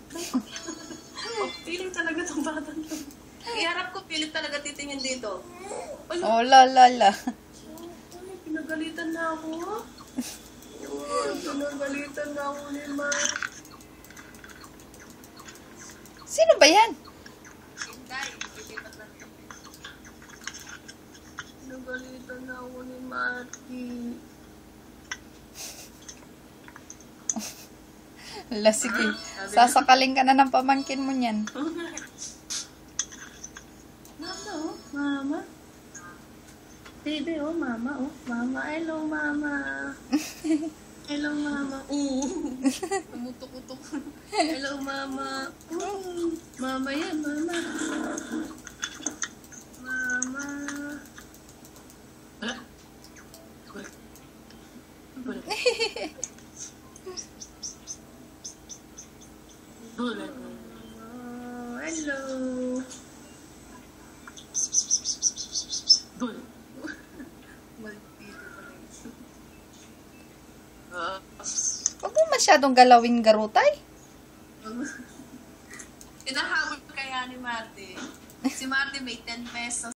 Oh, piling talaga itong bata to. Iharap ko, pilit talaga titingin dito. Ay, Oh, la. pinagalitan na ako. Pinagalitan na ako ni Ma. Sino ba yan? Hinday, pilipat lang. Pinagalitan na ako ni Marty. Ala, sige. Sasakaling ka na ng pamangkin mo niyan. Mama, oh. Mama. Baby, oh. Mama, oh. Mama. Hello, Mama. Hello, Mama. Tumutok-utok. Hello, Mama. Mama yan, Mama. Mama. Hello. Huwag mo masyadong galawin garutay. Pinahabol kaya ni Marty. Si Marty may 10 pesos